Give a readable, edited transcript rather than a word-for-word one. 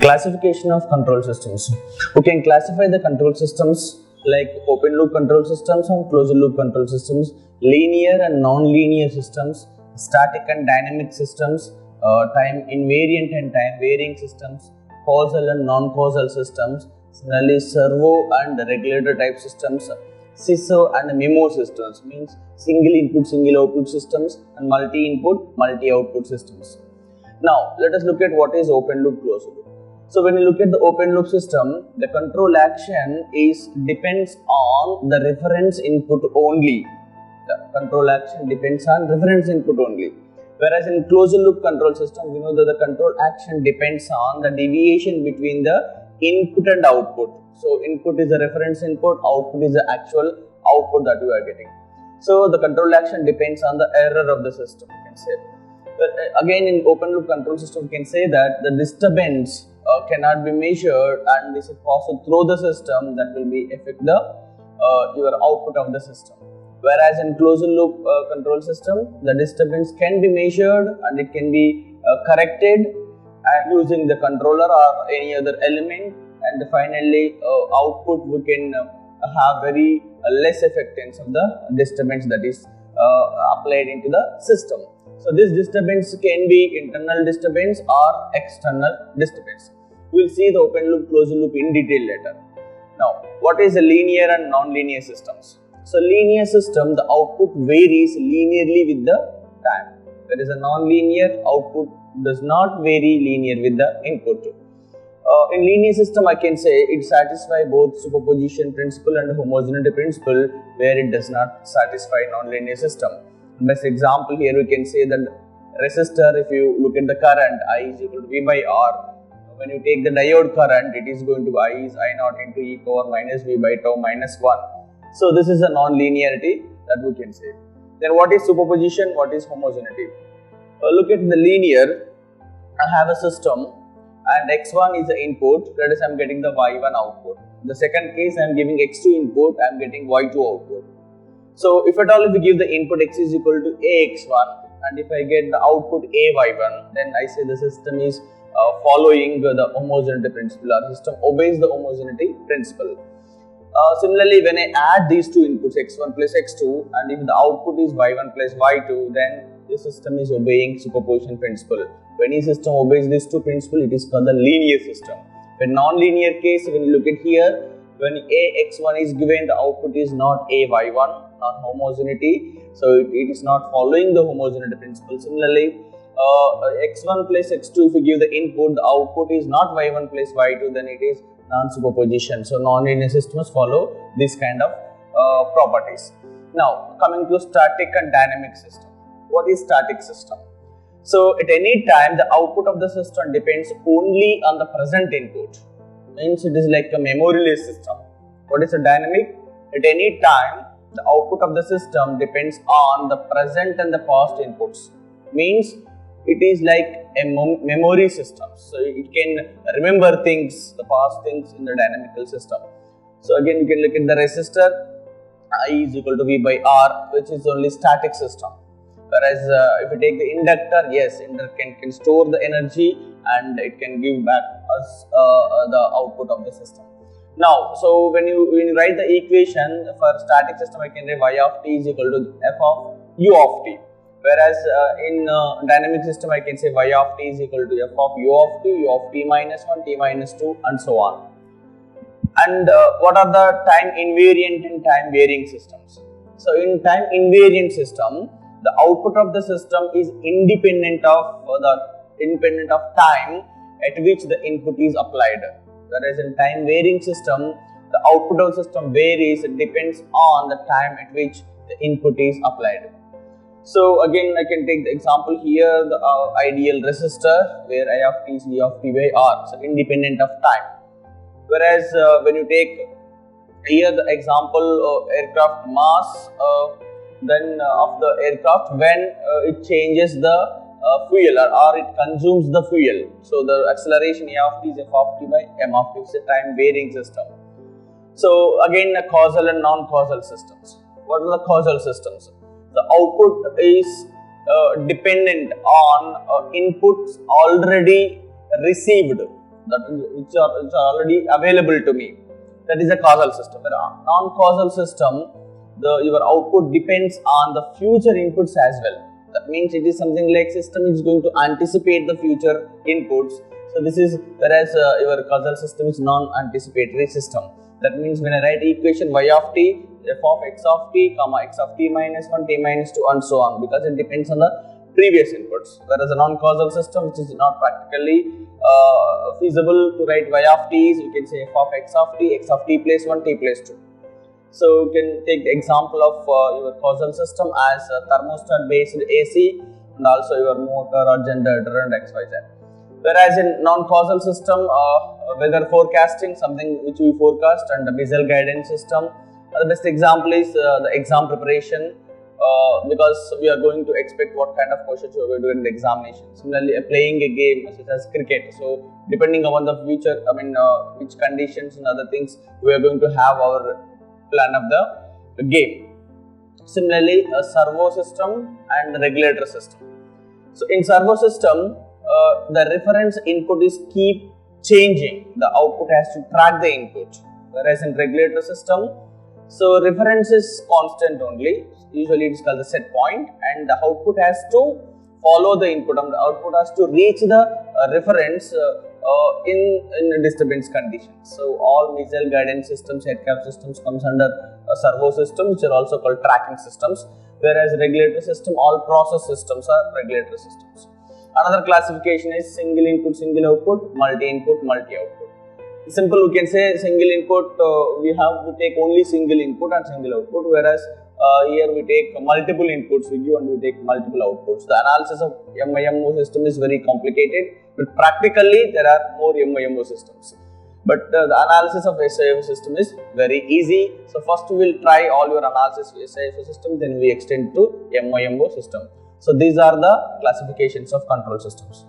Classification of control systems. We can classify the control systems like open loop control systems and closed loop control systems, linear and non-linear systems, static and dynamic systems, time invariant and time varying systems, causal and non-causal systems, similarly servo and regulator type systems, CISO and memo systems, means single input single output systems, and multi input multi output systems. Now let us look at what is open loop, closed loop. So when you look at the open loop system, the control action depends on the reference input only. The control action depends on reference input only. Whereas in closed loop control system, we know that the control action depends on the deviation between the input and output. So input is the reference input, output is the actual output that we are getting. So the control action depends on the error of the system, you can say. But again, in open loop control system, we can say that the disturbance cannot be measured and this is passed through the system, that will be affect the your output of the system. Whereas in closed loop control system, the disturbance can be measured and it can be corrected using the controller or any other element, and finally output we can have very less affectance of the disturbance that is applied into the system. So this disturbance can be internal disturbance or external disturbance. We will see the open loop, closed loop in detail later. Now, what is a linear and non-linear systems? So linear system, the output varies linearly with the time. There is a non-linear, output does not vary linear with the input. In linear system, I can say it satisfies both superposition principle and homogeneity principle, where it does not satisfy non-linear system. Best example here we can say that resistor, if you look at the current, I is equal to V by R. When you take the diode current, it is going to be I is I naught into e power minus V by tau minus 1. So this is a non-linearity that we can say. Then what is superposition? What is homogeneity? Look at the linear. I have a system and x1 is the input, that is I am getting the y1 output. In the second case, I am giving x2 input, I am getting y2 output. So if at all if we give the input x is equal to ax1 and if I get the output ay1, then I say the system is following the homogeneity principle, or system obeys the homogeneity principle. Similarly, when I add these two inputs x1 plus x2 and if the output is y1 plus y2, then the system is obeying superposition principle. When a system obeys these two principles, it is called the linear system. When non-linear case, when you look at here, when ax1 is given, the output is not ay1, not homogeneity, so it is not following the homogeneity principle. Similarly, x1 plus x2, if you give the input, the output is not y1 plus y2, then it is non-superposition. So non-linear systems follow this kind of properties. Now coming to static and dynamic system. What is static system? So at any time the output of the system depends only on the present input. Means it is like a memoryless system. What is a dynamic? At any time the output of the system depends on the present and the past inputs. Means it is like a memory system. So it can remember things, the past things in the dynamical system. So again you can look at the resistor, I is equal to V by R, which is only static system. Whereas if you take the inductor, yes, inductor can store the energy and it can give back us the output of the system. Now, so when you write the equation for static system, I can write y of t is equal to f of u of t. Whereas in dynamic system, I can say y of t is equal to f of u of t minus 1, t minus 2 and so on. And what are the time invariant and time varying systems? So in time invariant system, the output of the system is independent of time at which the input is applied. Whereas in time varying system, the output of the system varies, it depends on the time at which the input is applied. So again I can take the example here, the ideal resistor where I of t is V of t by R, so independent of time. Whereas when you take here the example aircraft mass, then of the aircraft when it changes the fuel or it consumes the fuel. So the acceleration A of t is f of t by m of t, is a time varying system. So again causal and non-causal systems. What are the causal systems? The output is dependent on inputs already received. which are already available to me. That is a causal system. Where a non-causal system, your output depends on the future inputs as well. That means it is something like system is going to anticipate the future inputs. So this is, whereas your causal system is non-anticipatory system. That means when I write equation y of t, f of x of t, comma x of t minus 1, t minus 2 and so on, because it depends on the previous inputs. Whereas a non-causal system, which is not practically feasible to write y of t, is you can say f of x of t plus 1, t plus 2. So you can take the example of your causal system as thermostat based AC and also your motor or generator and XYZ. Whereas in non-causal system, weather forecasting, something which we forecast, and the missile guidance system. The best example is the exam preparation, because we are going to expect what kind of questions we are going to do in the examination. Similarly, playing a game such as cricket. So depending upon the future, which conditions and other things, we are going to have our plan of the game. Similarly, a servo system and regulator system. So in servo system, the reference input is keep changing. The output has to track the input. Whereas in regulator system, so reference is constant only. Usually it is called the set point, and the output has to follow the input, and the output has to reach the reference in disturbance conditions. So all missile guidance systems, aircraft systems comes under a servo system, which are also called tracking systems. Whereas regulator system, all process systems are regulator systems. Another classification is single input, single output, multi input, multi output. Simple, we can say single input, we take only single input and single output, whereas here we take multiple inputs we give and we take multiple outputs. The analysis of MIMO system is very complicated, but practically there are more MIMO systems. But the analysis of SIFO system is very easy. So first we will try all your analysis of SIFO system, then we extend to MIMO system. So these are the classifications of control systems.